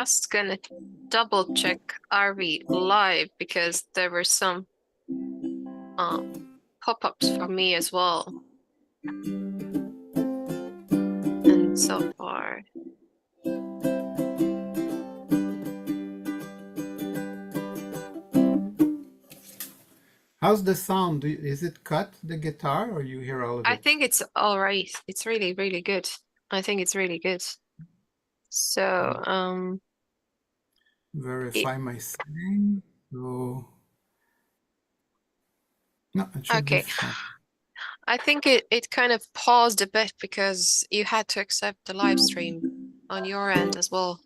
just gonna double check, are we live? Because there were some pop-ups for me as well. And so far. How's the sound? Is it cut, the guitar, or you hear all of I it? think it's all right. It's really, really good. I think it's really good. So, Verify my setting. So, no, it should be okay. fine. I think it kind of paused a bit because you had to accept the live stream on your end as well.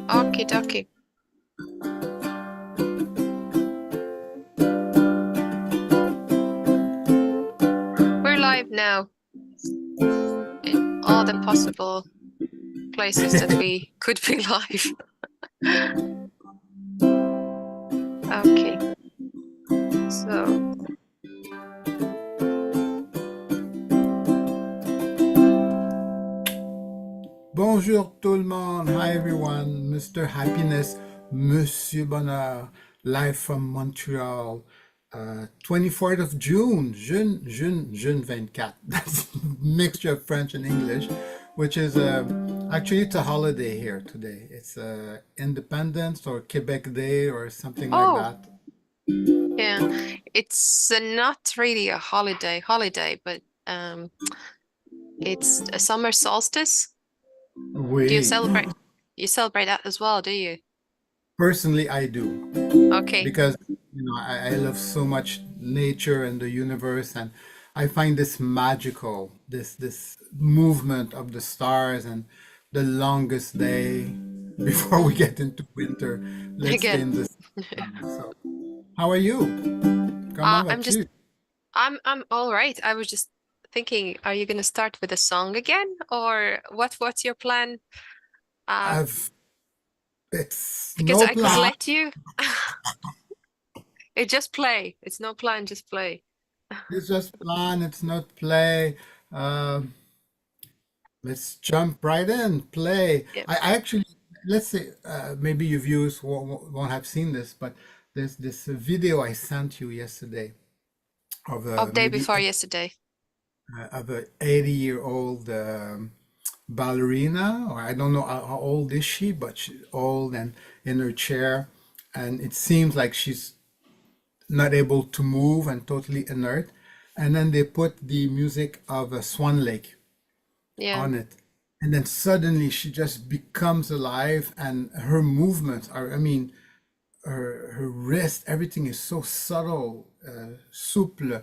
Okie dokie. We're live now in all the possible places that we could be live. Okay. So, Bonjour tout le monde. Hi everyone. Mr. Happiness, Monsieur Bonheur, live from Montreal. 24th of June, June 24. That's a mixture of French and English, which is actually it's a holiday here today. It's Independence or Quebec Day or something like oh, that. yeah. It's not really a holiday, but it's a summer solstice. Do you Oui. celebrate that as well, do you? Personally, I do Okay. because I love so much nature and the universe, and I find this magical, this movement of the stars and the longest day before we Mm. get into winter. Let's stay Again. in this. So, how are you? Comment I'm just vas-tu? I'm all right. I was just thinking, are you gonna start with a song again, or what's your plan? Uh, I've It's because no I could plan. let you. It just play. It's no plan, just play. It's just plan. It's not play. Um, Let's jump right in, play. Yeah. I actually, let's say, maybe your viewers won't have seen this, but there's this video I sent you yesterday of Of day before yesterday. of a 80-year-old ballerina, or I don't know how old is she, but she's old and in her chair, and it seems like she's not able to move and totally inert. And then they put the music of a Swan Lake Yeah. on it. And then suddenly she just becomes alive and her movements are, I mean, her wrist, everything is so subtle, souple.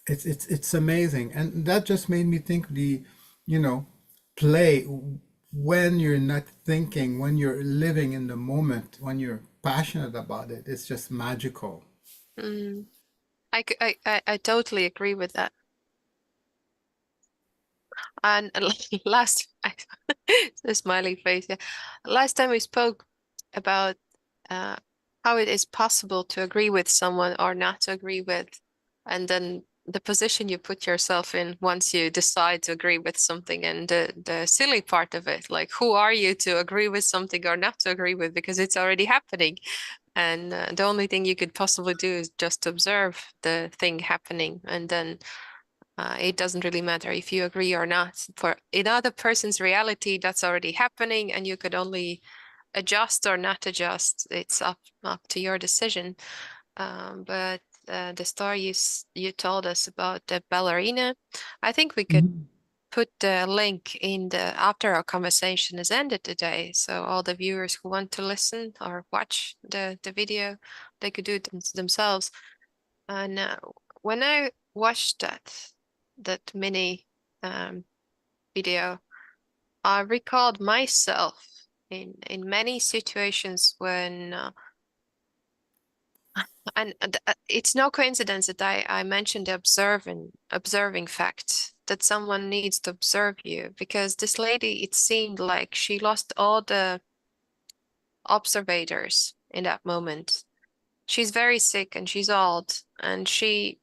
It's amazing. And that just made me think you know, play when you're not thinking, when you're living in the moment, when you're passionate about it, it's just magical. Mm. I totally agree with that. And last, the smiley face. Yeah, last time we spoke about uh, how it is possible to agree with someone or not to agree with, and then the position you put yourself in once you decide to agree with something, and the silly part of it, like who are you to agree with something or not to agree with, because it's already happening, and the only thing you could possibly do is just observe the thing happening, and then it doesn't really matter if you agree or not. For in other person's reality, that's already happening, and you could only adjust or not adjust. It's up to your decision. But the story you told us about the ballerina, I think we could Mhm. put the link in the after our conversation is ended today, so all the viewers who want to listen or watch the video, they could do it themselves. And when I watched that mini video, I recalled myself in many situations when it's no coincidence that I mentioned the observing fact that someone needs to observe you, because this lady, it seemed like she lost all the observators in that moment. She's very sick and she's old, and she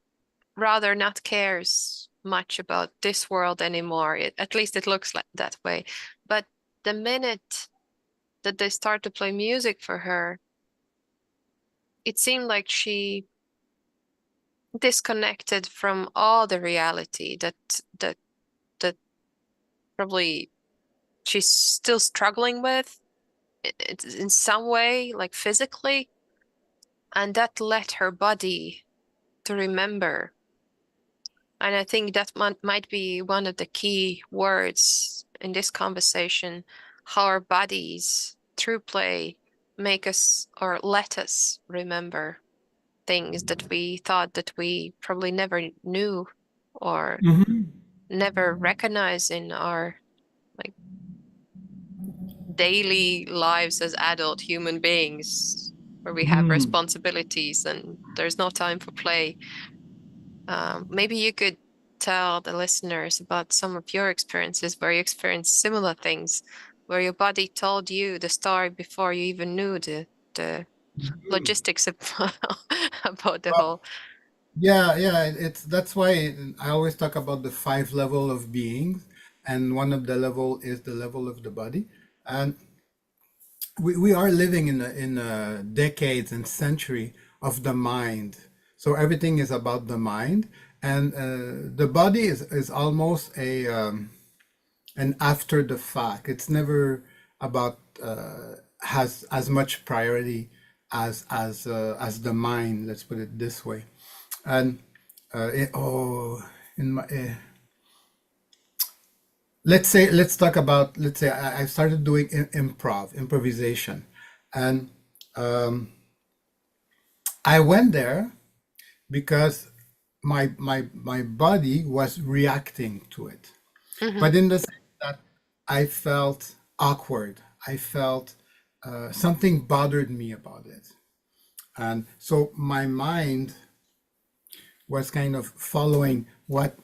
rather not cares much about this world anymore. At least it looks like that way. But the minute that they start to play music for her, it seemed like she disconnected from all the reality that probably she's still struggling with in some way, like physically, and that let her body to remember. And I think that might be one of the key words in this conversation, how our bodies, through play, make us or let us remember things that we thought that we probably never knew or Hmm. never recognized in our like daily lives as adult human beings, where we have Hmm. responsibilities and there's no time for play. Maybe you could tell the listeners about some of your experiences where you experienced similar things, where your body told you the story before you even knew the logistics about the whole. Yeah, yeah, it's that's why I always talk about the five level of beings, and one of the level is the level of the body. And we are living in a decades and century of the mind. So everything is about the mind, and the body is almost a an after the fact. It's never about has as much priority as the mind. Let's put it this way. And oh, in my let's talk about, let's say I started doing improvisation, and I went there because my body was reacting to it, Hmm. but in the sense that I felt awkward. I felt something bothered me about it, and so my mind was kind of following what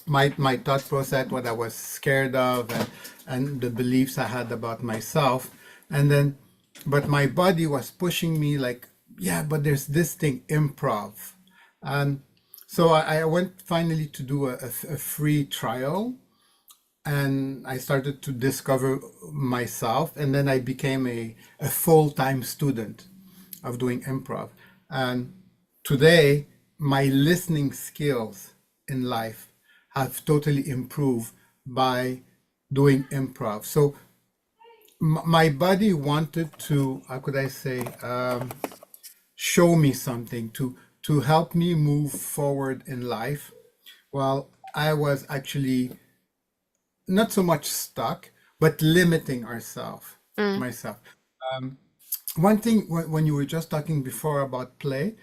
my thought process, what I was scared of, and the beliefs I had about myself. And then, but my body was pushing me like, yeah, but there's this thing, improv. And so I went finally to do a free trial, and I started to discover myself. And then I became a full-time student of doing improv. And today, my listening skills in life have totally improved by doing improv. So my body wanted to, how could I say, show me something to help me move forward in life, while I was actually not so much stuck, but limiting Mm. myself. One thing, when you were just talking before about play,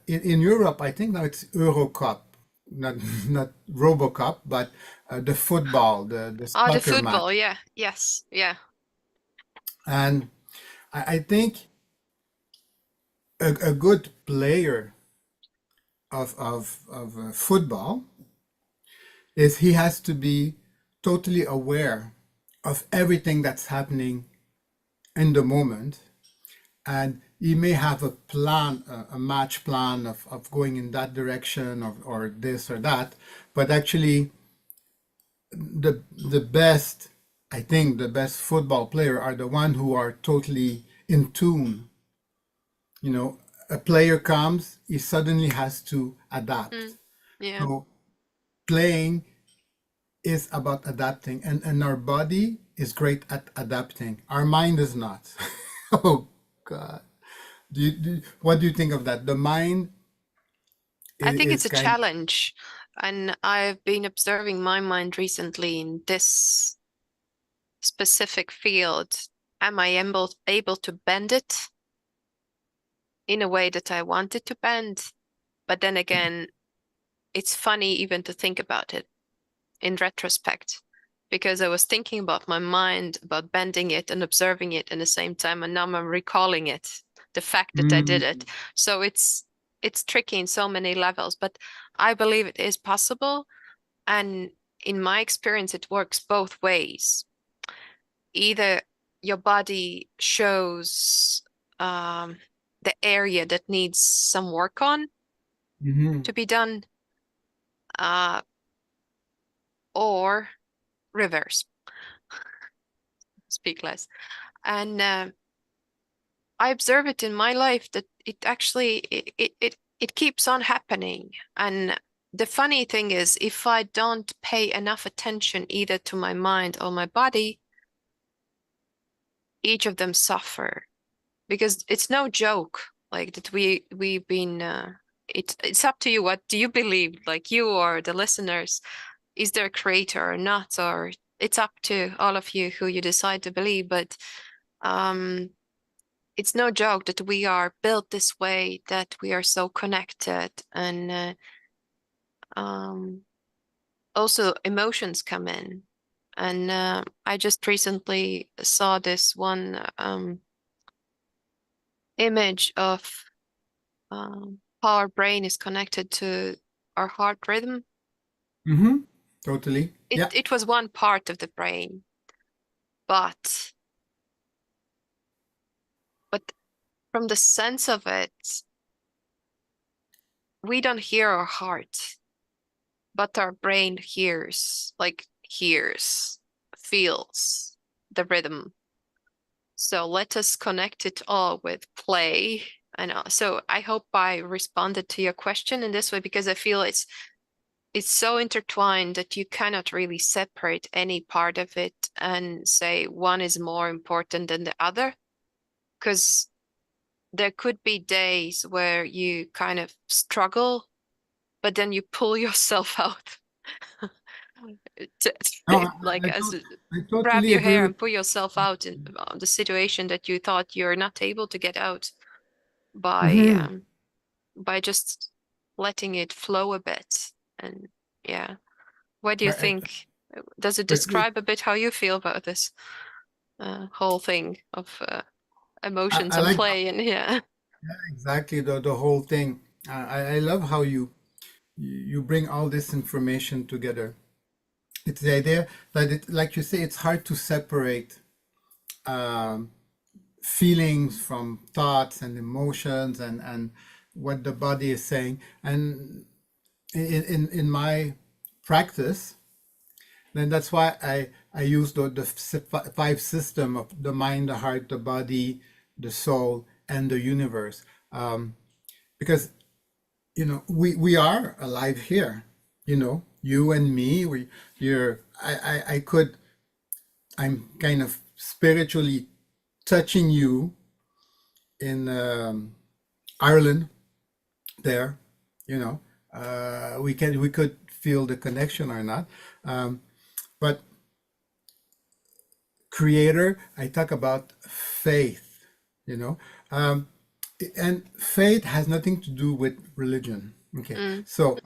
in Europe, I think now it's Eurocup, not not RoboCup, but the football, the Oh, the soccer match. football, yeah, yes, yeah. And I think a good player of football is he has to be totally aware of everything that's happening in the moment, and he may have a plan, a match plan of going in that direction, or this or that, but actually the best, I think the best football player are the one who are totally in tune. You know, a player comes, he suddenly has to adapt. Mm. Yeah. So playing is about adapting, and our body is great at adapting. Our mind is not. Oh God. What do you think of that? The mind I think it's is a kind. challenge, and I've been observing my mind recently in this specific field. Am I able to bend it in a way that I want it to bend? But then again, it's funny even to think about it in retrospect, because I was thinking about my mind, about bending it and observing it in the same time, and now I'm recalling it, the fact that I did it. Mm, So it's tricky in so many levels, but I believe it is possible. And in my experience, it works both ways. Either your body shows um, the area that needs some work on, Mm-hmm. to be done, uh, or reverse, speak less. And I observe it in my life that it actually it keeps on happening. And the funny thing is, if I don't pay enough attention either to my mind or my body, each of them suffer because it's no joke. Like that we've been it's up to you. What do you believe? Like you or the listeners, is there a creator or not? Or it's up to all of you who you decide to believe. But um it's no joke that we are built this way, that we are so connected, and um, also emotions come in. And I just recently saw this one image of how our brain is connected to our heart rhythm. Mm-hmm. Totally. It Yeah. it was one part of the brain, but but from the sense of it, we don't hear our heart, but our brain hears, feels the rhythm. So let us connect it all with play. And so I hope I responded to your question in this way because I feel it's so intertwined that you cannot really separate any part of it and say one is more important than the other. Because there could be days where you kind of struggle, but then you pull yourself out to, No, like as I grab totally your agree hair with. and pull yourself out in the situation that you thought you're not able to get out by Mm-hmm. um by just letting it flow a bit. And yeah, what do you I, think? Does it it, describe a bit how you feel about this whole thing of emotions I and like play? And yeah. exactly the whole thing. I love how you bring all this information together. It's the idea that it, like you say, it's hard to separate um, feelings from thoughts and emotions and what the body is saying. And in my practice, then that's why I use the five system of the mind, the heart, the body, the soul, and the universe. Because we are alive here. You and me, you're I could I'm kind of spiritually touching you in Ireland there, you know. We could feel the connection or not. Um, but creator, I talk about faith, you know. Um, and faith has nothing to do with religion. Okay, Mm. so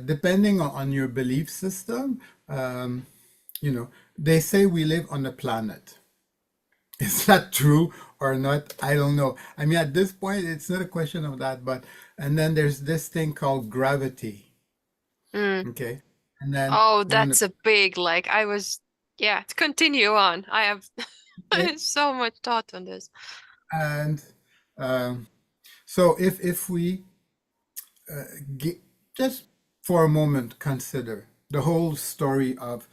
depending on your belief system, um, they say we live on a planet. Is that true or not? I don't know. I mean, at this point, it's not a question of that, but and then there's this thing called gravity. Mm. Okay, and then Oh, you want that's a big like I was yeah, to continue on. I have to, so much thought on this. and so if we ge- just for a moment consider the whole story of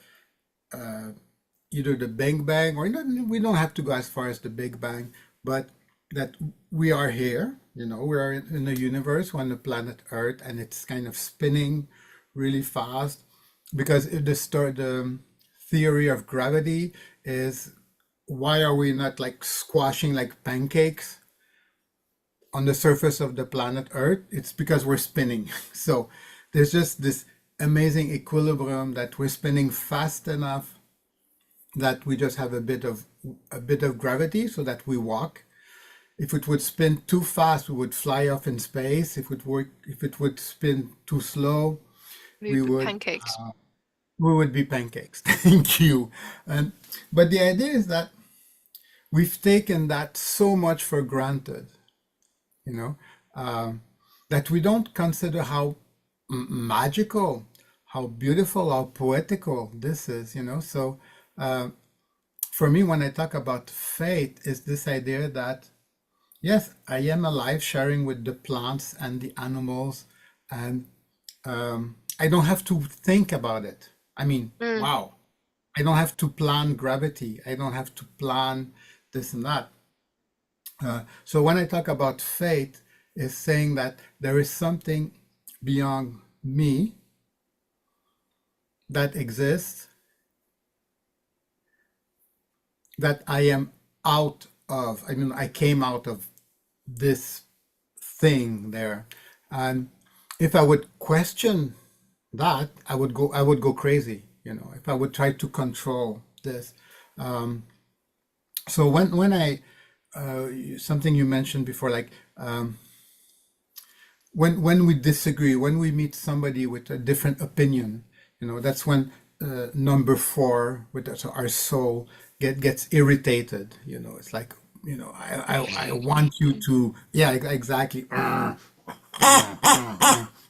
either the Big Bang or not, we don't have to go as far as the Big Bang, but that we are here, we are in the universe, on the planet Earth, and it's kind of spinning really fast because if the theory of gravity is why are we not like squashing like pancakes on the surface of the planet Earth? It's because we're spinning. So there's just this amazing equilibrium that we're spinning fast enough that we just have a bit of gravity so that we walk. If it would spin too fast, we would fly off in space. If it would spin too slow, we would Pancakes. we would be pancakes. Thank you. And but the idea is that we've taken that so much for granted, you know, um, that we don't consider how magical, how beautiful, how poetical this is. So for me, when I talk about faith, is this idea that yes, I am alive, sharing with the plants and the animals and I don't have to think about it. I mean, Mm, wow, I don't have to plan gravity. I don't have to plan this and that. So when I talk about fate, is saying that there is something beyond me that exists that I am out of. I mean, I came out of this thing there, and if I would question that, I would go crazy. You know, if I would try to control this. So when I something you mentioned before, like when we disagree, when we meet somebody with a different opinion, you know, that's when number four with our soul gets irritated. You know, it's like, you know, I want you to, yeah, exactly.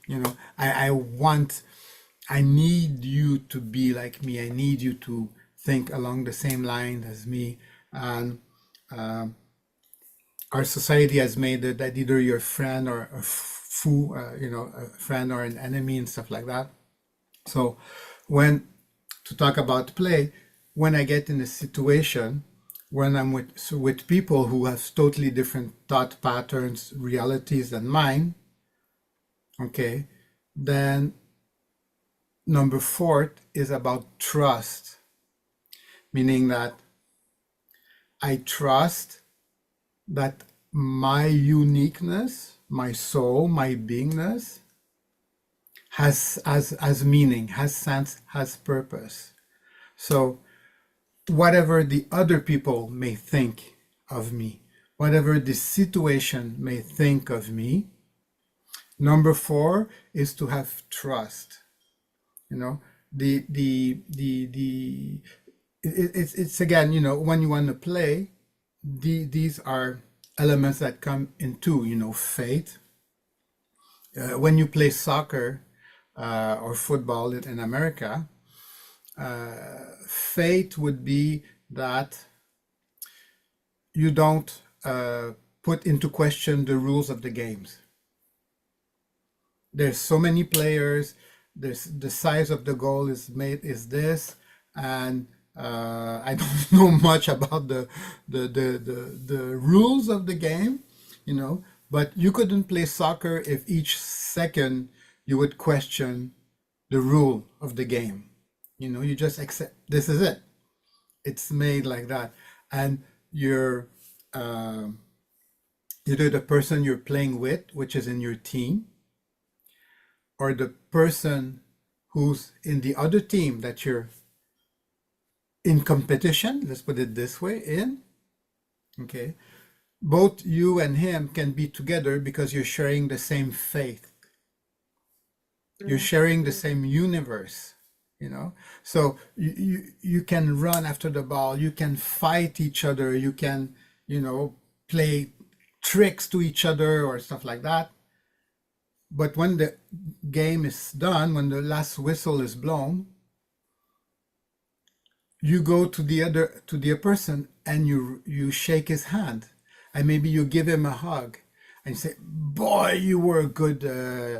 You know, I want, I need you to be like me. I need you to think along the same line as me. And our society has made it that either you're a friend or a fool, you know, a friend or an enemy and stuff like that. So when, to talk about play, when I get in a situation when I'm with people who have totally different thought patterns, realities than mine, okay, then number four is about trust, meaning that I trust that my uniqueness, my soul, my beingness has meaning, has sense, has purpose. So whatever the other people may think of me, whatever the situation may think of me, number four is to have trust. You know, it's again, you know, when you want to play, these are elements that come into, you know, faith. When you play soccer or football in America, fate would be that you don't put into question the rules of the games. There's so many players. There's the size of the goal is this, and I don't know much about the rules of the game, you know. But you couldn't play soccer if each second you would question the rule of the game. You know, you just accept this is it. It's made like that, and you're either the person you're playing with, which is in your team, or the person who's in the other team that you're in competition, let's put it this way, in, okay, both you and him can be together because you're sharing the same faith. You're mm. sharing the same universe, you know. So you can run after the ball, you can fight each other, you can, you know, play tricks to each other or stuff like that. But when the game is done, when the last whistle is blown, you go to the other person and you shake his hand, and maybe you give him a hug and you say, boy, you were a good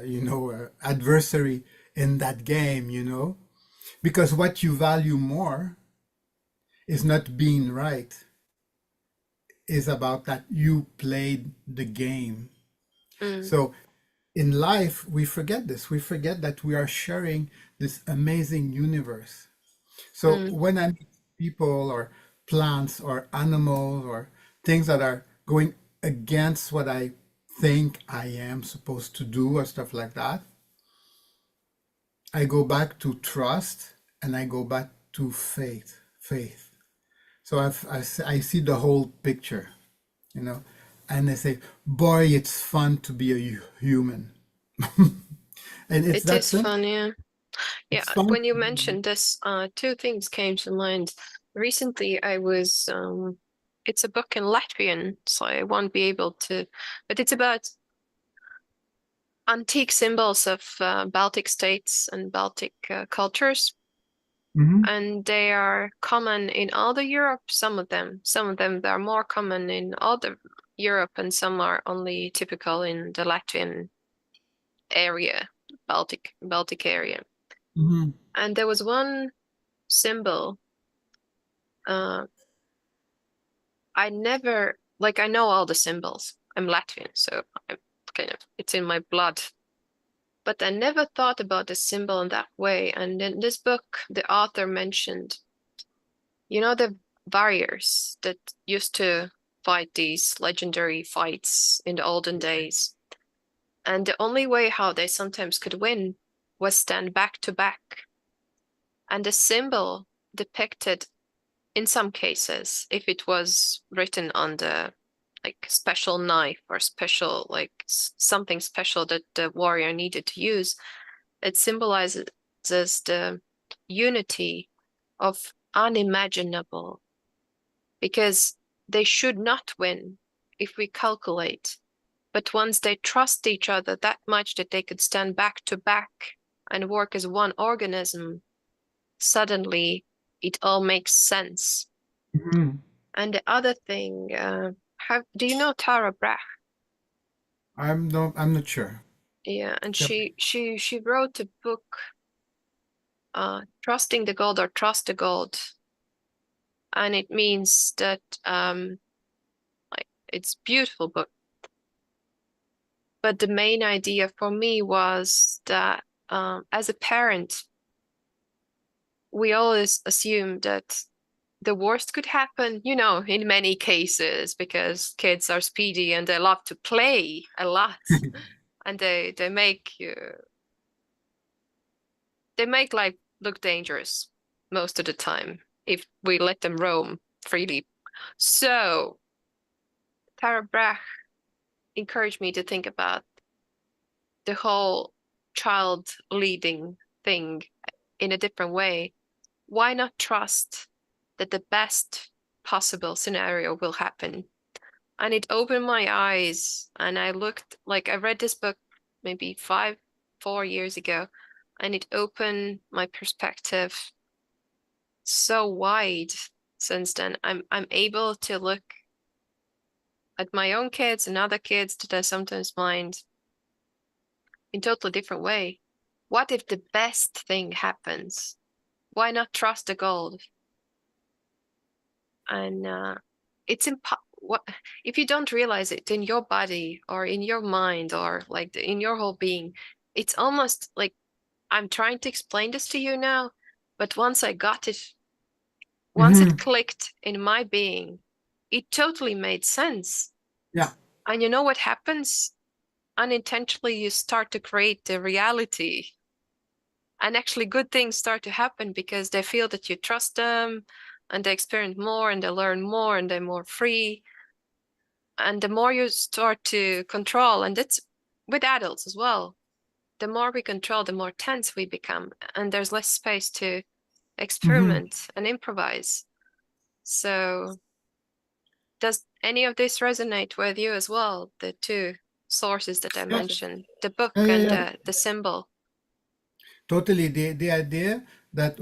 you know, adversary in that game, you know, because what you value more is not being right, is about that you played the game. Mm, So in life we forget this, we forget that we are sharing this amazing universe. So mm. when I meet people or plants or animals or things that are going against what I think I am supposed to do or stuff like that, I go back to trust and I go back to faith. So I see the whole picture, you know, and I say, boy, it's fun to be a human. And it's It that is simple. fun, yeah. Yeah, It's fun. when you mentioned this, two things came to mind. Recently, it's a book in Latvian, so I won't be able to, but it's about antique symbols of Baltic states and Baltic cultures, Mhm. and they are common in all the Europe. Some of them they are more common in other Europe, and some are only typical in the Latvian area, Baltic area. Hmm. And there was one symbol. Uh, I never like I know all the symbols. I'm Latvian, so I'm kind of it's in my blood. But I never thought about the symbol in that way. And in this book, the author mentioned, the warriors that used to fight these legendary fights in the olden days. And the only way how they sometimes could win was stand back to back. And the symbol depicted, in some cases, if it was written on the like special knife or special like something special that the warrior needed to use, it symbolizes the unity of unimaginable because they should not win if we calculate. But once they trust each other that much that they could stand back to back and work as one organism, suddenly it all makes sense. Hmm. And the other thing, do you know Tara Brach? I'm not sure. Yeah, and Tell she wrote a book, Trusting the Gold or Trust the Gold, and it means that like it's beautiful book. But the main idea for me was that as a parent, we always assume that the worst could happen, in many cases, because kids are speedy and they love to play a lot, me. and they make life look dangerous most of the time if we let them roam freely. So Tara Brach encouraged me to think about the whole child leading thing in a different way. Why not trust that the best possible scenario will happen? And it opened my eyes, and I read this book maybe 4 years ago, and it opened my perspective so wide since then. I'm able to look at my own kids and other kids that I sometimes mind in totally different way. What if the best thing happens? Why not trust the gold? And it's what if you don't realize it in your body or in your mind or like in your whole being, it's almost like I'm trying to explain this to you now, but once it Hmm. clicked in my being, it totally made sense. Yeah. And you know what happens? Unintentionally, you start to create the reality. And actually, good things start to happen because they feel that you trust them and they experience more and they learn more and they're more free. And the more you start to control, and it's with adults as well, the more we control, the more tense we become. And there's less space to Hmm. experiment and improvise. So, does any of this resonate with you as well? The two sources that I Yeah. mentioned, the book Yeah, yeah, and yeah. the symbol. Totally. The idea that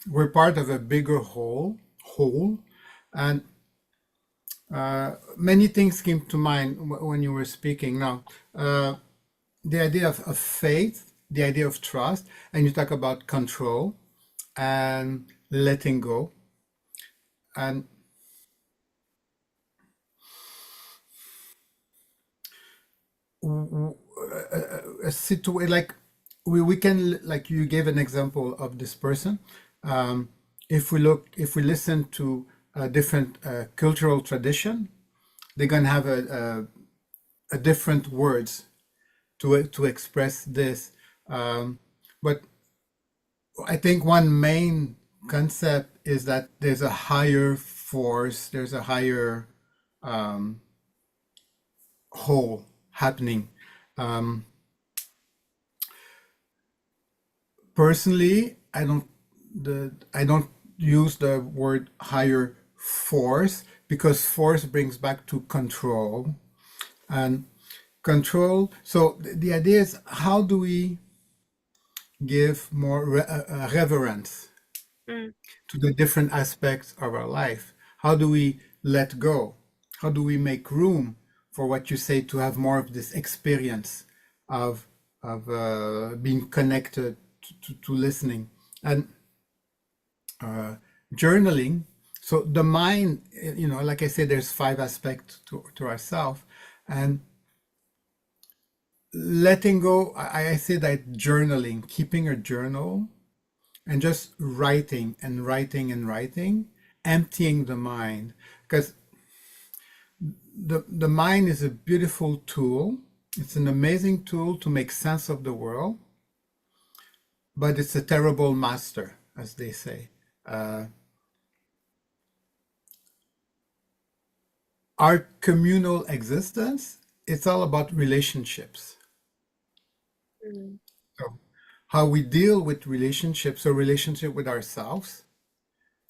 we're part of a bigger whole, and many things came to mind when you were speaking. Now, the idea of faith, the idea of trust, and you talk about control and letting go, and a situation like we can, like you gave an example of this person. If we listen to a different cultural tradition, they're gonna have a different words to express this. But I think one main concept is that there's a higher force, there's a higher whole happening. Um, Personally, I don't use the word higher force because force brings back to control and control. So the idea is, how do we give more reverence Mm, to the different aspects of our life? How do we let go? How do we make room for what you say, to have more of this experience of being connected to listening and journaling. So the mind, like I said, there's 5 aspects to ourselves, and letting go. I say that journaling, keeping a journal, and just writing and writing and writing, emptying the mind, because the mind is a beautiful tool. It's an amazing tool to make sense of the world, but it's a terrible master, as they say. Our communal existence, it's all about relationships. Mm. So how we deal with relationships, so relationship with ourselves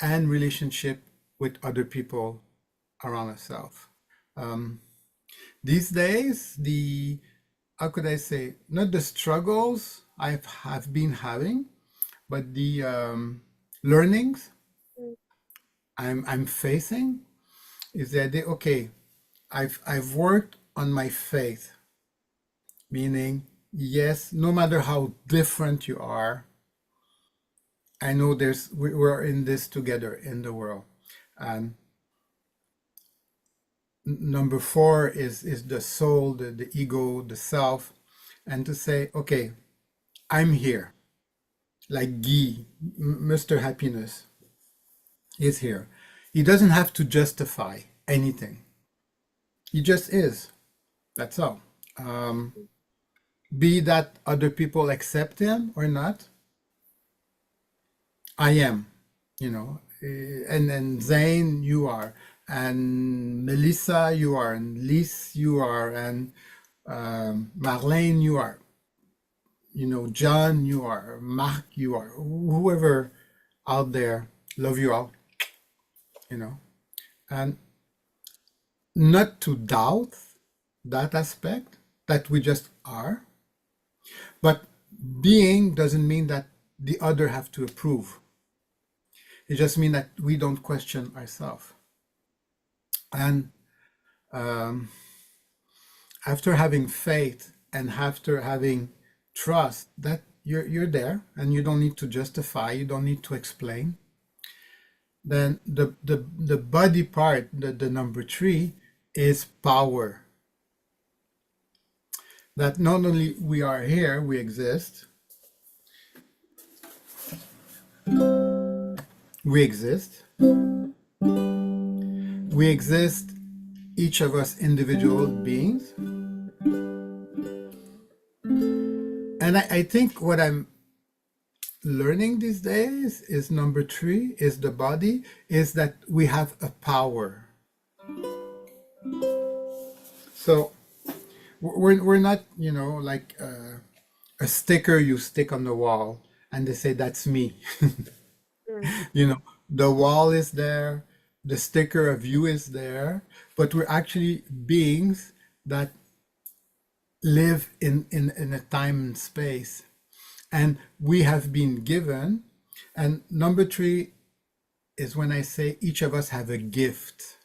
and relationship with other people around ourselves. These days, how could I say, not the struggles have been having, but the learnings Mm. I'm facing is the idea, okay, I've worked on my faith, meaning, yes, no matter how different you are, I know we're in this together in the world. And number 4 is the soul, the ego, the self, and to say, okay, I'm here. Like Guy, Mr. Happiness is here. He doesn't have to justify anything. He just is. That's all. Be that other people accept him or not, I am, and Zane, you are, and Melissa, you are, and Lise, you are, and Marlene, you are, John, you are, Mark, you are, whoever out there, love you all, and not to doubt that aspect that we just are, but being doesn't mean that the other have to approve. It just means that we don't question ourselves. And after having faith and after having trust that you're there and you don't need to justify, you don't need to explain, then the body part, the number 3, is power. That not only we are here, we exist, we exist, we exist, each of us individual beings. And I think what I'm learning these days is number 3, is the body, is that we have a power. So we're not, like a sticker you stick on the wall and they say, that's me. Mm. The wall is there, the sticker of you is there, but we're actually beings that live in a time and space. And we have been given, and number 3 is when I say each of us have a gift.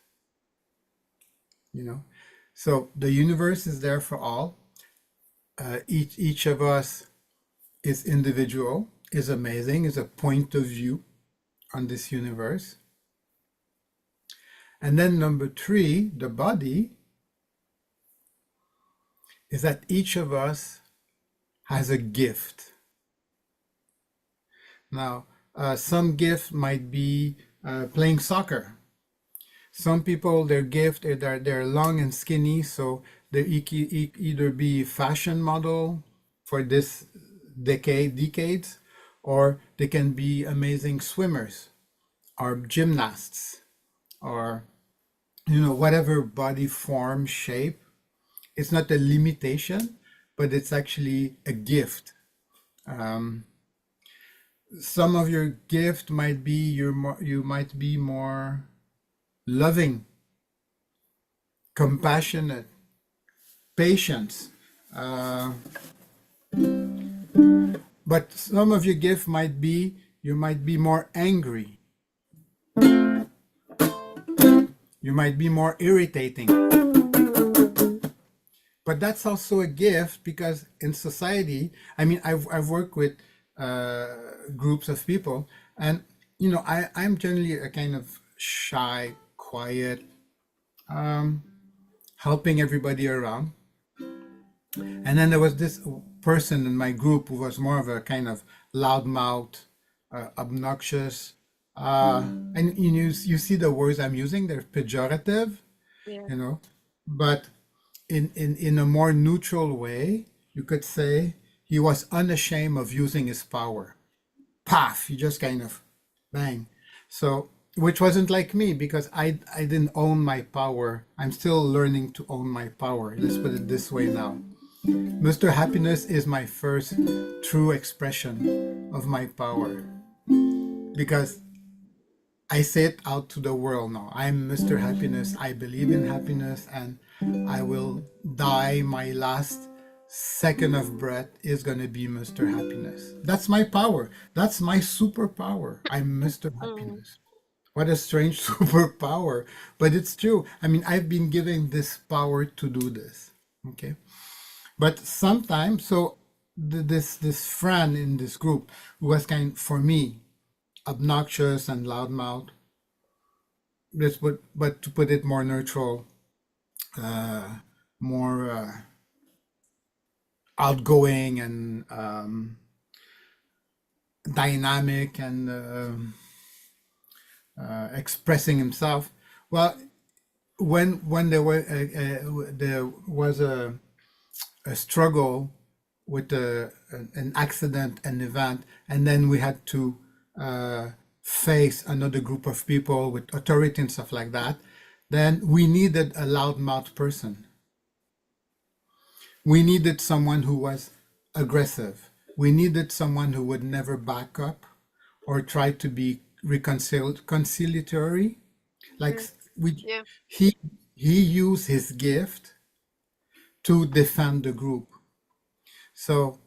So the universe is there for all. Each of us is individual, is amazing, is a point of view on this universe. And then number 3, the body, is that each of us has a gift. Now, some gift might be playing soccer. Some people, their gift, they're long and skinny, so they either be fashion model for this decades, or they can be amazing swimmers or gymnasts or whatever body form, shape. It's not a limitation, but it's actually a gift. Some of your gift might be you might be more loving, compassionate, patient. But some of your gift might be you might be more angry. You might be more irritating. but that's also a gift because in society, I mean, I've worked with uh, groups of people, and I'm generally a kind of shy, quiet, helping everybody around. And then there was this person in my group who was more of a kind of loudmouth, obnoxious. And you see the words I'm using, they're pejorative, Yeah. you know, but in a more neutral way, you could say he was unashamed of using his power. Paf, he just kind of bang. So, which wasn't like me because I didn't own my power. I'm still learning to own my power. Let's put it this way now. Mr. Happiness is my first true expression of my power because I say it out to the world now. I'm Mr. Happiness. I believe in happiness and I will die. My last second of breath is going to be Mr. Happiness. That's my power. That's my superpower. I'm Mr. Mm. Happiness. What a strange superpower, but it's true. I mean, I've been given this power to do this. Okay. But sometimes, so this friend in this group who was kind for me obnoxious and loudmouth. But to put it more neutral, more outgoing and dynamic and expressing himself. Well, when there was a struggle with an accident, an event, and then we had to face another group of people with authority and stuff like that, then we needed a loudmouth person. We needed someone who was aggressive. We needed someone who would never back up or try to be conciliatory. Like Mm. we, Yeah. he used his gift to defend the group. So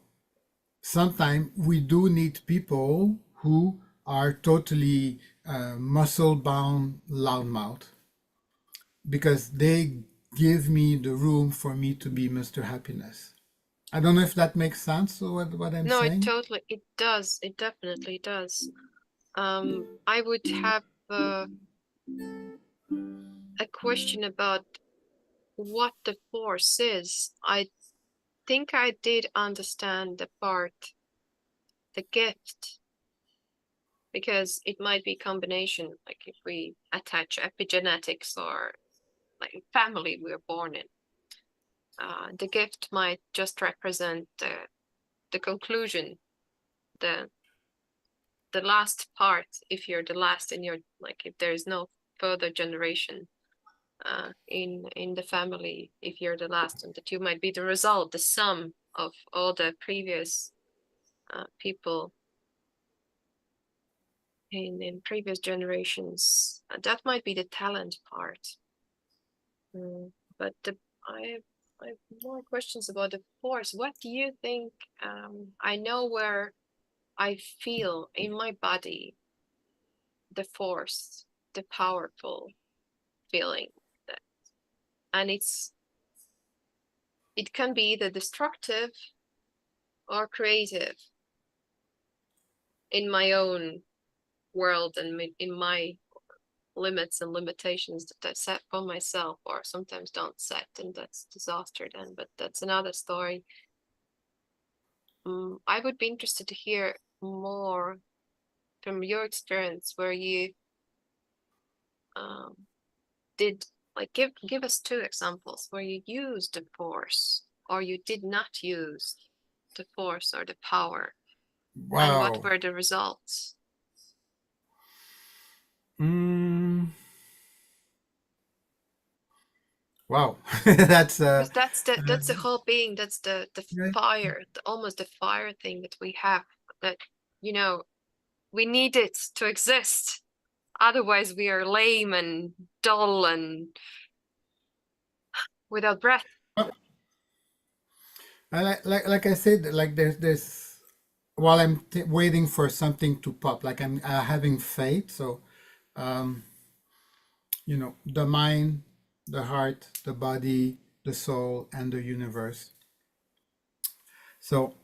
sometimes we do need people who are totally muscle bound loudmouth because they give me the room for me to be Mr. Happiness. I don't know if that makes sense, what I'm No, saying. it does. It definitely does. I would have a question about what the force is. I think I did understand the part, the gift, because it might be combination, like if we attach epigenetics or like family we're born in. The gift might just represent the conclusion, the the last part, if you're the last in your, like if there's no further generation in the family, if you're the last, and that you might be the result, the sum of all the previous people in previous generations. That might be the talent part. But I have more questions about the force. What do you think? I know where I feel in my body the force, the powerful feeling that, and it can be either destructive or creative in my own world and in my limits and limitations that I set for myself or sometimes don't set, and that's disaster then, but that's another story. I would be interested to hear more from your experience where you um, did, like, give us two examples where you used the force or you did not use the force or the power, and what Wow. were the results. Mm, wow. That's Because that's the whole being, that's the right. fire, almost the fire thing that we have, that you know we need it to exist, otherwise we are lame and dull and without breath. Like I said, like there's while I'm waiting for something to pop, like I'm having faith. So the mind, the heart, the body. the soul, and the universe. So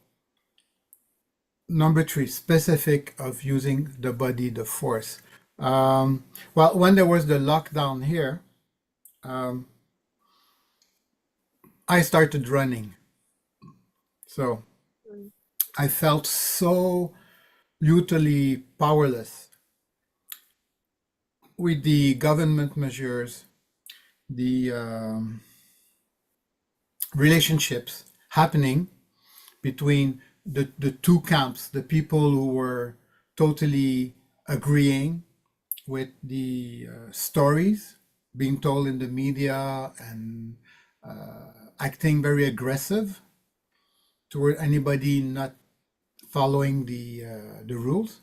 number three, specific of using the body, the force. Well, when there was the lockdown here, um, I started running. So Mm, I felt so utterly powerless with the government measures, the relationships happening between the two camps, the people who were totally agreeing with the stories being told in the media and acting very aggressive toward anybody not following the rules.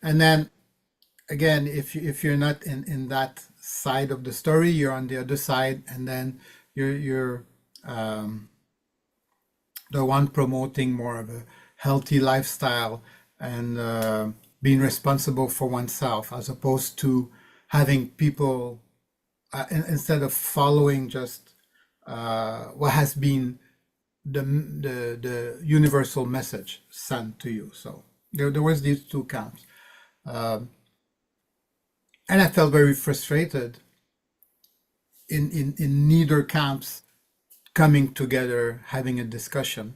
And then again, if you're not in that side of the story, you're on the other side, and then you're um, the one promoting more of a healthy lifestyle and being responsible for oneself, as opposed to having people instead of following just what has been the universal message sent to you. So there was these two camps, and I felt very frustrated in neither camps coming together, having a discussion.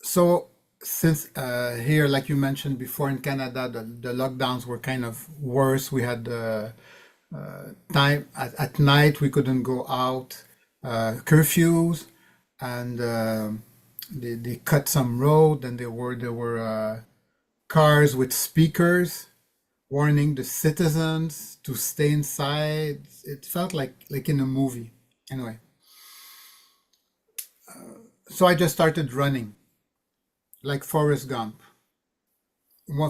So since here, like you mentioned before in Canada, the lockdowns were kind of worse. We had time at night, we couldn't go out, curfews, and they cut some road, and there were cars with speakers warning the citizens to stay inside. It felt like in a movie. Anyway, so I just started running like Forrest Gump,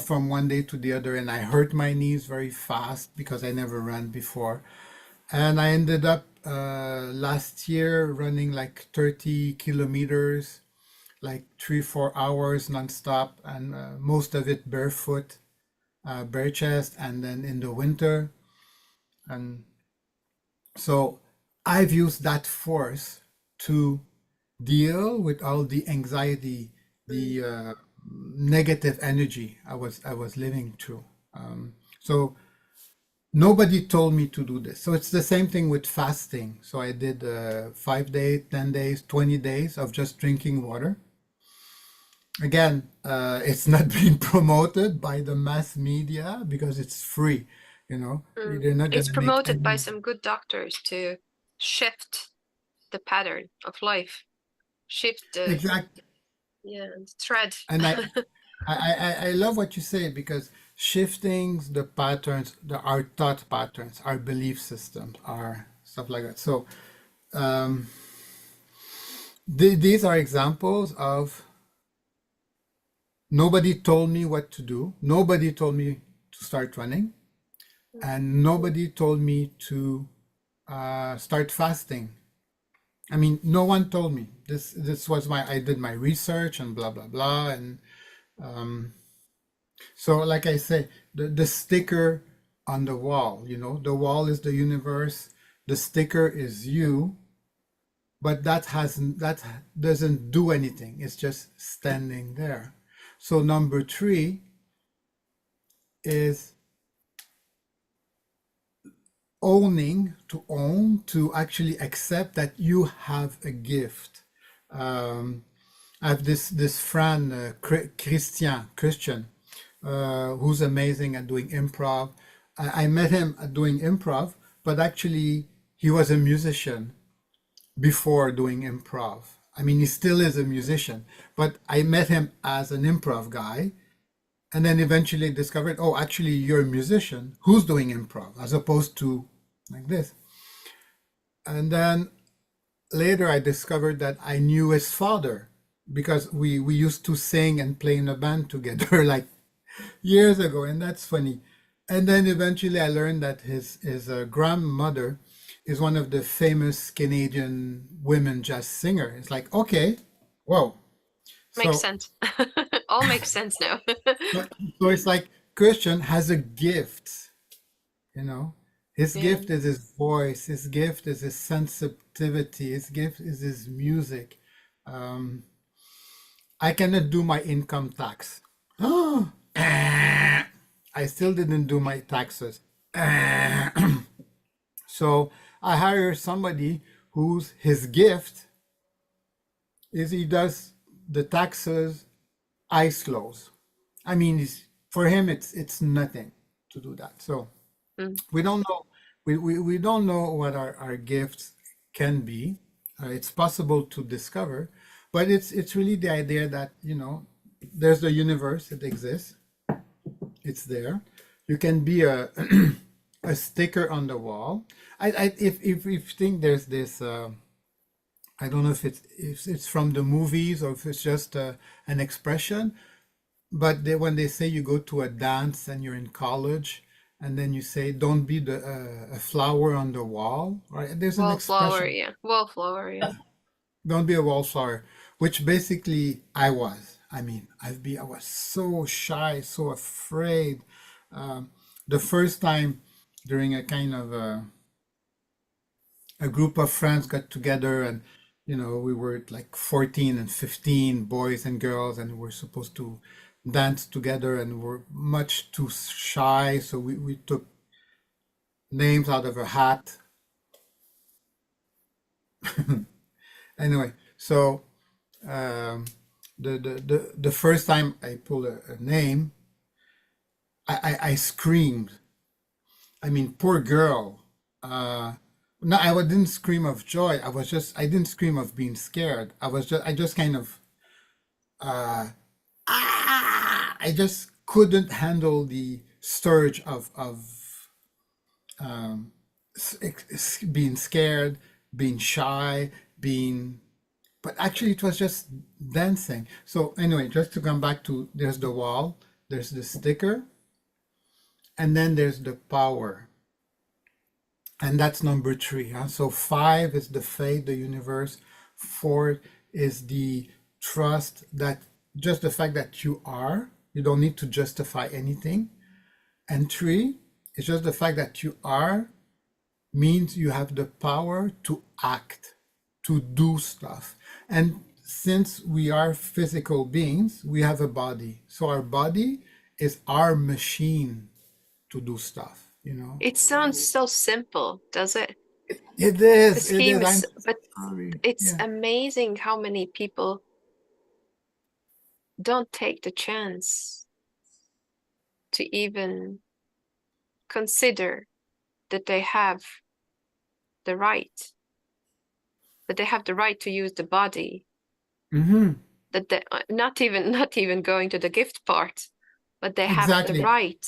from one day to the other, and I hurt my knees very fast because I never ran before. And I ended up last year running like 30 kilometers, like 3 4 hours nonstop, and most of it barefoot, bare chest, and then in the winter. And so I've used that force to deal with all the anxiety, mm, the negative energy I was living through. So nobody told me to do this. So it's the same thing with fasting. So I did 5 days, 10 days, 20 days of just drinking water. Again, it's not being promoted by the mass media because it's free. mm. They're not It's gonna make promoted by any. some good doctors to shift the pattern of life, shift the, Exact. yeah, the thread. And I love what you say, because shifting the patterns, our thought patterns, our belief systems, our stuff like that. So these are examples of nobody told me what to do. Nobody told me to start running, and nobody told me to start fasting. I mean, no one told me. This was I did my research and blah blah blah, and so, like I say, the sticker on the wall, the wall is the universe, the sticker is you, but that doesn't do anything. It's just standing there. So number three is to actually accept that you have a gift. I have this friend, Christian, who's amazing at doing improv. I met him at doing improv, but actually he was a musician before doing improv. I mean, he still is a musician, but I met him as an improv guy, and then eventually discovered, oh, actually, you're a musician who's doing improv as opposed to like this. And then later I discovered that I knew his father because we used to sing and play in a band together like years ago, and that's funny. And then eventually I learned that his grandmother is one of the famous Canadian women jazz singer. It's like, okay, whoa. Makes So, sense. All makes sense now. so, so it's like Christian has a gift, you know. His Yeah. gift is his voice. His gift is his sensitivity. His gift is his music. Um, I cannot do my income tax. I still didn't do my taxes. So I hire somebody whose his gift is he does the taxes eyes closed. I mean, for him, it's nothing to do that. So Mm. we don't know. We don't know what our gifts can be. It's possible to discover, but it's really the idea that there's the universe. It exists. It's there. You can be a a sticker on the wall. If you think there's this. I don't know if it's from the movies or if it's just an expression. But when they say you go to a dance and you're in college, and then you say, "Don't be a flower on the wall," right? There's an Wallflower, expression, yeah. Wallflower, yeah. "Don't be a wallflower," which basically I was. I mean, I was so shy, so afraid. Um, the first time during a kind of a group of friends got together, and we were like 14 and 15 boys and girls, and we're supposed to dance together, and we're much too shy, so we took names out of a hat. Anyway, so um, the first time I pulled a name, I screamed. I mean, poor girl. No, didn't scream of joy. I didn't scream of being scared. I just kind of uh, I just couldn't handle the surge of being scared, being shy, being. But actually, it was just dancing. So anyway, just to come back to, there's the wall, there's the sticker, and then there's the power, and that's number three. Huh? So five is the faith, the universe. Four is the trust, that just the fact that you are. You don't need to justify anything. And three is just the fact that you are means you have the power to act, to do stuff. And since we are physical beings, we have a body. So our body is our machine to do stuff. It sounds so simple, does it? It The is, it scheme is. I'm is, so but sorry. it's Yeah. amazing how many people don't take the chance to even consider that they have the right, that they have the right to use the body, Mm-hmm. that they not even going to the gift part, but they have the Exactly. right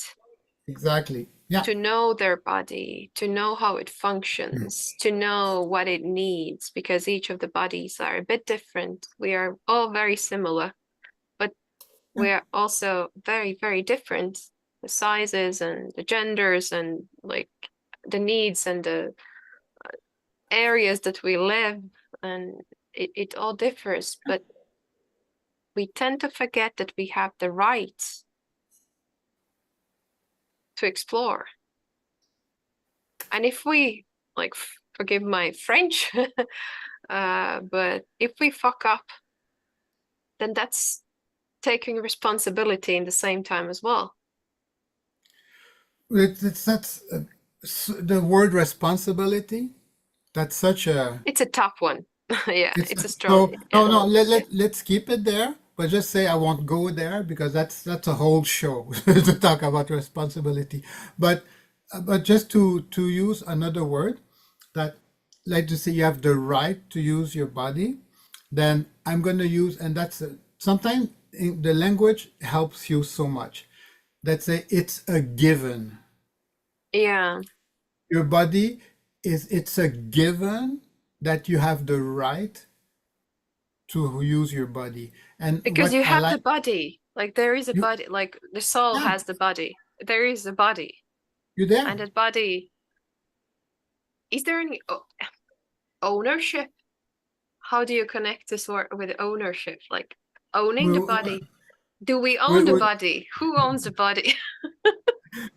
Exactly. Yeah. to know their body, to know how it Mm. functions, to know what it needs, because each of the bodies are a bit different. We are all very similar, but Yeah. we are also very, very different. The sizes and the genders and like the needs and the areas that we live, and it all differs. But we tend to forget that we have the right to explore. And if we, like, forgive my French, but if we fuck up, then that's taking responsibility in the same time as well. It's that's the word responsibility. That's such a It's a tough one. Yeah, It's it's a strong, so yeah, no, no. yeah. Let's keep it there, but just say I won't go there because that's a whole show to talk about responsibility. But just to use another word that, like to say you have the right to use your body, then I'm going to use, and sometimes the language helps you so much. Let's say it's a given. Yeah, Your body it's a given that you have the right to use your body. And because what you I have the like, body. Like there is a you, body, like the soul yeah, has the body. There is a body, you're there. and that body, is there any ownership? How do you connect this word with ownership? Like owning the We're, body. Do we own we're, the we're, body? Who owns the body?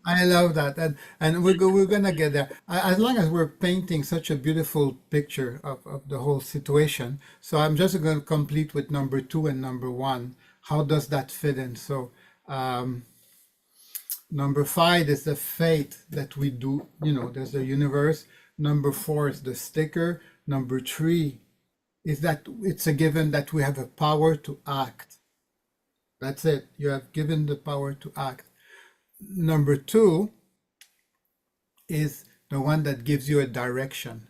I love that, and we're gonna get there. As long as we're painting such a beautiful picture of the whole situation. So I'm just going to complete with number two and number one. How does that fit in? So um, number five is the fate that we do. You know, there's the universe. Number four is the sticker. Number three is that it's a given that we have a power to act. That's it. You have given the power to act. Number two is the one that gives you a direction.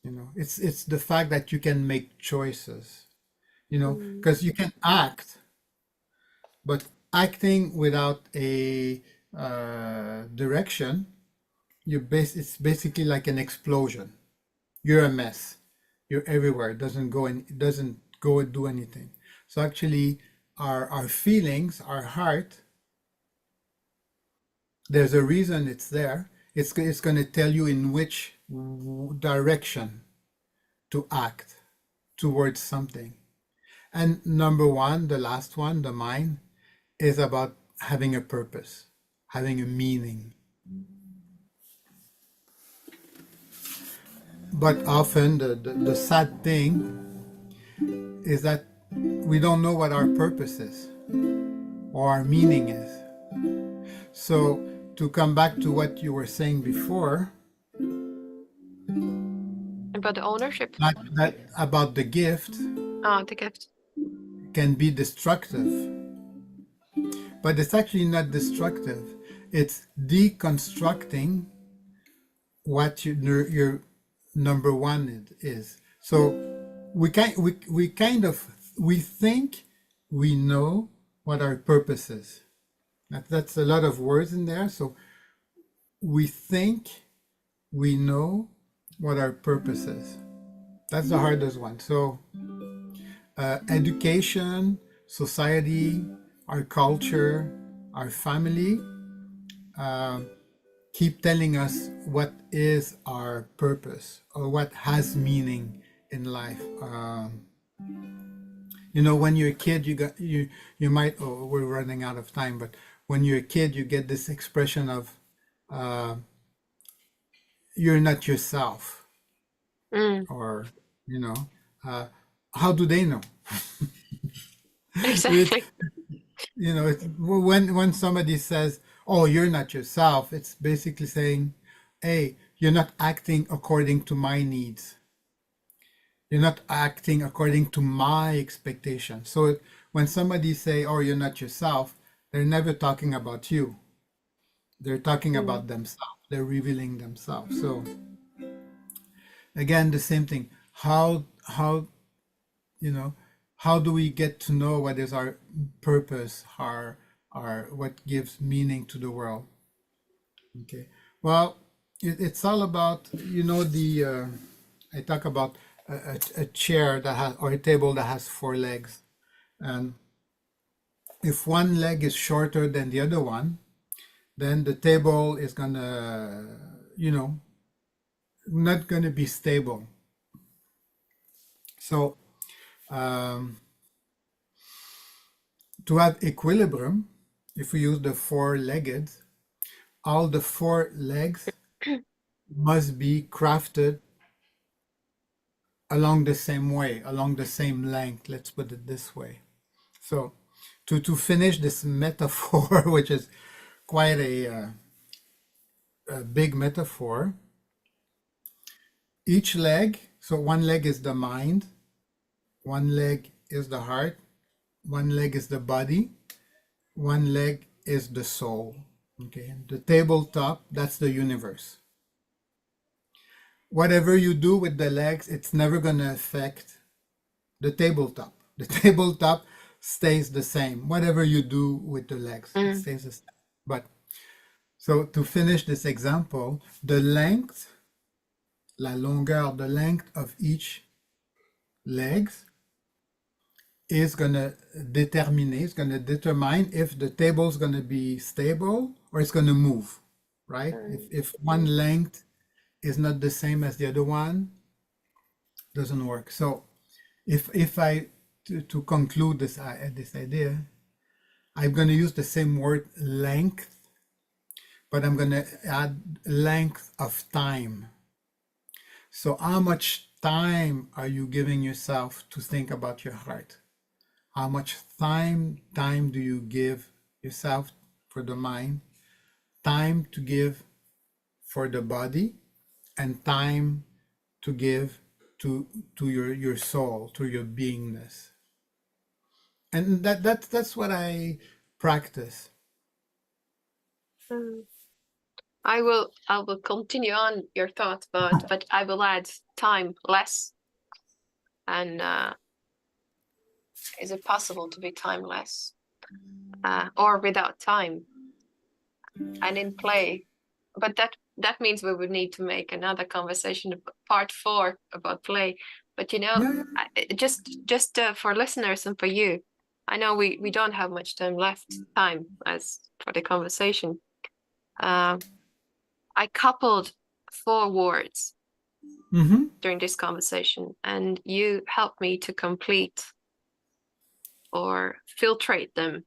You know, it's the fact that you can make choices. You know, Mm. because you can act, but acting without a direction, it's basically like an explosion. You're a mess. You're everywhere. It doesn't go and do anything. So actually, our feelings, our heart, there's a reason it's there. It's going to tell you in which direction to act towards something. And number one, the last one, the mind, is about having a purpose, having a meaning. But often the sad thing is that we don't know what our purpose is or our meaning is. So to come back to what you were saying before, About the ownership. that about the gift Ah, the gift. can be destructive, but it's actually not destructive. It's deconstructing what your number one is. So we kind of we think we know what our purpose is. That's a lot of words in there. So we think we know what our purpose is. That's the hardest one. So education, society, our culture, our family keep telling us what is our purpose or what has meaning in life. You know, when you're a kid, you might. Oh, we're running out of time, but when you're a kid, you get this expression of uh, "you're not yourself," Mm, or you know, uh, how do they know? It, exactly. you know, when somebody says, "Oh, you're not yourself," it's basically saying, "Hey, you're not acting according to my needs. You're not acting according to my expectations." So when somebody say, "Oh, you're not yourself," they're never talking about you. They're talking Mm, about themselves. They're revealing themselves. So again, the same thing. How you know how do we get to know what is our purpose, our what gives meaning to the world? Okay. Well, it's all about the I talk about a chair that has or a table that has four legs, and if one leg is shorter than the other one, then the table is gonna, not gonna be stable. So um, to have equilibrium, if we use the four-legged, all the four legs must be crafted along the same way, along the same length. Let's put it this way. So to finish this metaphor, which is quite a big metaphor, each leg, so one leg is the mind, one leg is the heart, one leg is the body, one leg is the soul. Okay, the tabletop, that's the universe. Whatever you do with the legs, it's never going to affect the tabletop. The tabletop stays the same. Whatever you do with the legs, it mm, stays the same. But so to finish this example, the length, la longueur, the length of each legs is going to determine if the table is going to be stable or it's going to move, right? mm, If one length is not the same as the other one, doesn't work. So if I to conclude this idea, I'm going to use the same word length but I'm going to add length of time. So how much time are you giving yourself to think about your heart? How much time do you give yourself for the mind, time to give for the body, and time to give to your soul, to your beingness. And that's what I practice. Mm. I will continue on your thought, but I will add time less. And is it possible to be timeless or without time and in play? But that means we would need to make another conversation, part 4 about play. But Yeah, yeah. just for listeners and for you, I know we don't have much time as for the conversation. Uh, I coupled 4 words Mm-hmm. during this conversation, and you helped me to complete or filtrate them.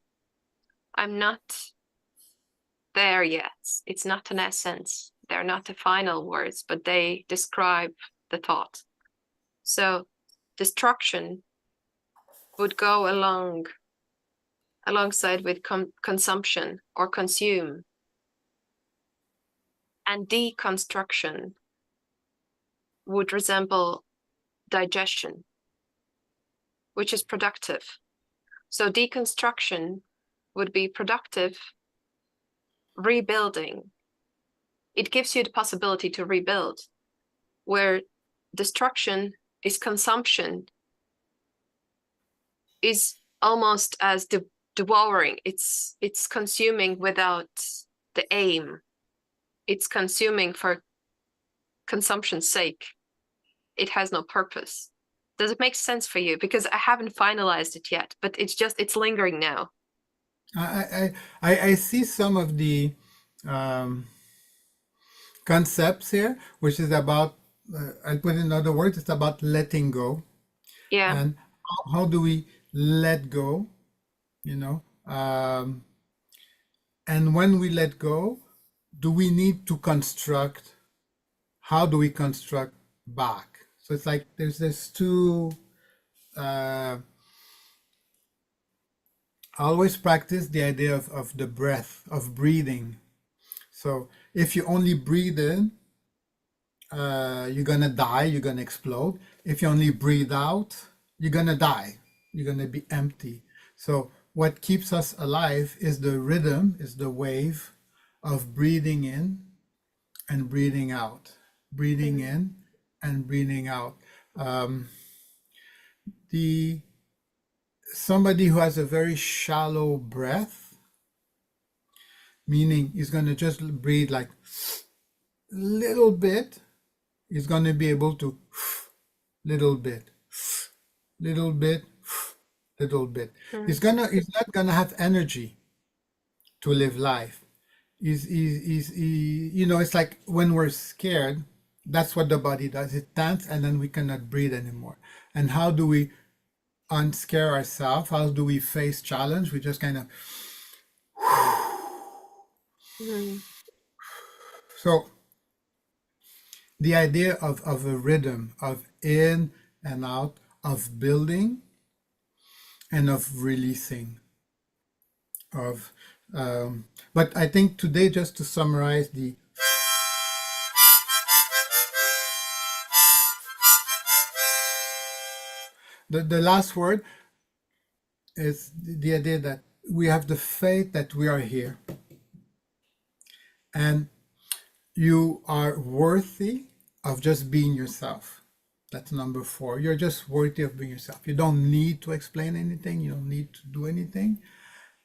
I'm not there yet. It's not an essence. They're not the final words, but they describe the thought. So destruction would go alongside with consumption or consume, and deconstruction would resemble digestion, which is productive. So deconstruction would be productive rebuilding. It gives you the possibility to rebuild, where destruction is consumption, is almost as devouring. It's consuming without the aim. It's consuming for consumption's sake. It has no purpose. Does it make sense for you? Because I haven't finalized it yet, but it's lingering now. I see some of the um, concepts here, which is about, I put in other words, it's about letting go. Yeah. And how do we let go, you know? And when we let go, do we need to construct? How do we construct back? So it's like there's this two. I always practice the idea of the breath, of breathing. So if you only breathe in, you're gonna die, you're gonna explode. If you only breathe out, you're gonna die, you're gonna be empty. So what keeps us alive is the rhythm, is the wave of breathing in and breathing out, breathing Mm. in and breathing out. The somebody who has a very shallow breath, meaning he's going to just breathe like a little bit, he's going to be able to little bit, little bit, little bit. Mm. He's not gonna have energy to live life. You know, it's like when we're scared, that's what the body does. It tense and then we cannot breathe anymore. And how do we unscare ourselves? How do we face challenge? We just kind of Mm. so the idea of a rhythm of in and out, of building and of releasing, of but I think today, just to summarize the last word is the idea that we have the faith that we are here and you are worthy of just being yourself. That's number 4. You're just worthy of being yourself. You don't need to explain anything. You don't need to do anything.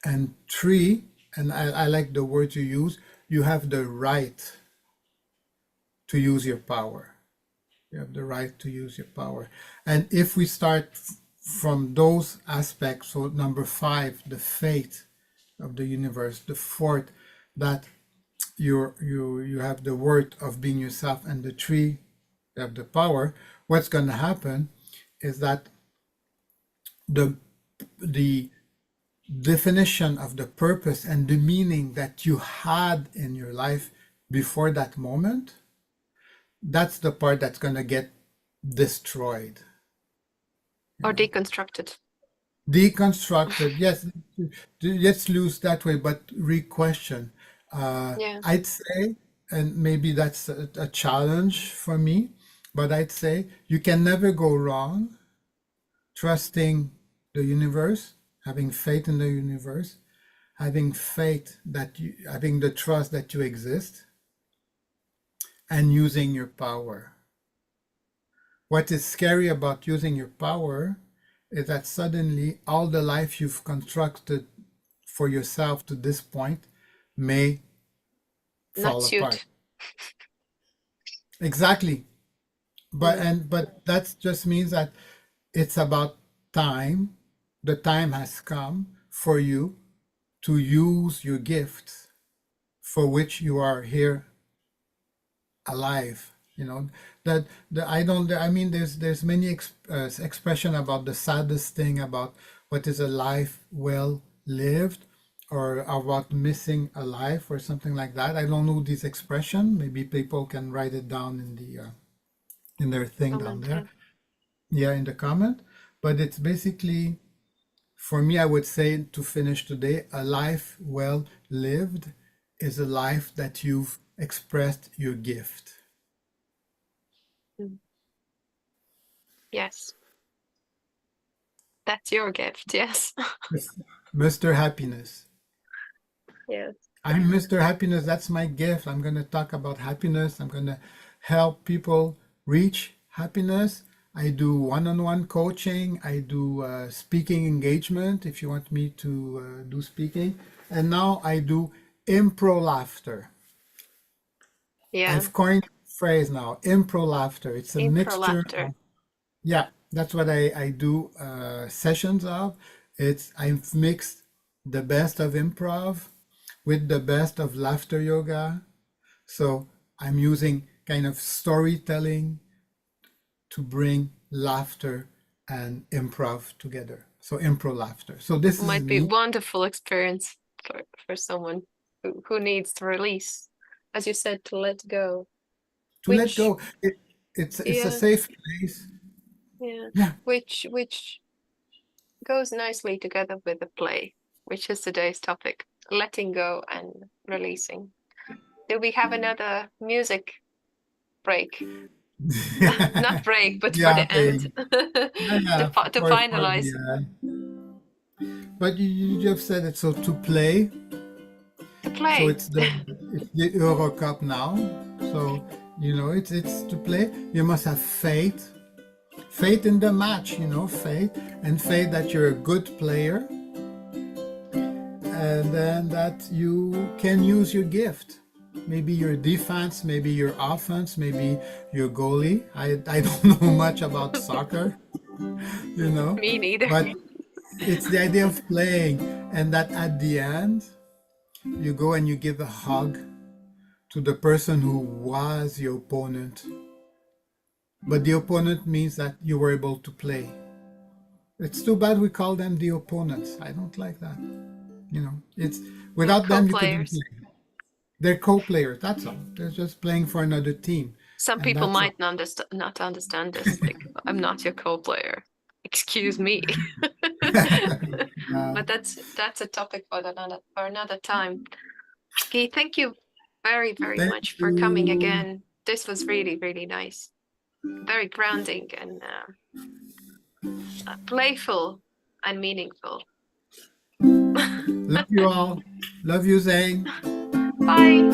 And 3, and I like the word you use, you have the right to use your power. You have the right to use your power. And if we start from those aspects, so number 5, the faith of the universe, the 4th, that you have the worth of being yourself, and the 3, you have the power, what's going to happen is that the the definition of the purpose and the meaning that you had in your life before that moment, that's the part that's going to get destroyed, you Or know. deconstructed. Deconstructed, yes, let's lose that way, but re-question. Yeah. I'd say, and maybe that's a challenge for me, but I'd say you can never go wrong trusting the universe, having faith in the universe, having faith that you, having the trust that you exist, and using your power. What is scary about using your power is that suddenly all the life you've constructed for yourself to this point may Not fall apart. suit. Exactly. But Mm. and but that just means that it's about time. The time has come for you to use your gifts for which you are here alive, you know. That the I don't I mean there's many expression about the saddest thing about what is a life well lived or about missing a life or something like that. I don't know this expression. Maybe people can write it down in the in their thing down Comment, there, yeah. yeah, in the comment. But it's basically, for me, I would say, to finish today, a life well lived is a life that you've expressed your gift. Mm. Yes. That's your gift, yes. Yes. Mr. Happiness. Yes. I'm Mr. Happiness. That's my gift. I'm going to talk about happiness. I'm going to help people reach happiness. I do one-on-one coaching. I do speaking engagement if you want me to do speaking. And now I do impro laughter. Yeah. I've coined a phrase now, impro laughter. It's a Impro mixture laughter. of, yeah, that's what I do sessions of. It's I've mixed the best of improv with the best of laughter yoga. So I'm using kind of storytelling to bring laughter and improv together. So impro laughter. So this is Might be me. wonderful experience for someone who needs to release, as you said, to let go. To let Which, go. It's a yeah, safe place. yeah. Yeah. Which goes nicely together with the play, which is today's topic, letting go and releasing. Do we have another music break? Not break, but for Yeah, the end. okay. Yeah, yeah, To for finalize. the but you have said it, so to play. To So play. it's the Euro Cup now. So you know it's to play. You must have faith, faith in the match. You know, faith and faith that you're a good player, and then that you can use your gift. Maybe your defense, maybe your offense, maybe your goalie. I don't know much about soccer, you know, Me neither. but it's the idea of playing, and that at the end you go and you give a hug to the person who was your opponent. But the opponent means that you were able to play. It's too bad we call them the opponents. I don't like that. You know, it's Yeah, without them you couldn't co-players. play. They're co-players. That's all. They're just playing for another team, Some and people that's all. might not understand this. Like, I'm not your co-player. Excuse me. Uh, But that's a topic for another time. Guy, thank you very thank much for coming you. again. This was really nice. Very grounding and playful and meaningful. Love you all. Love you, Zane. Bye.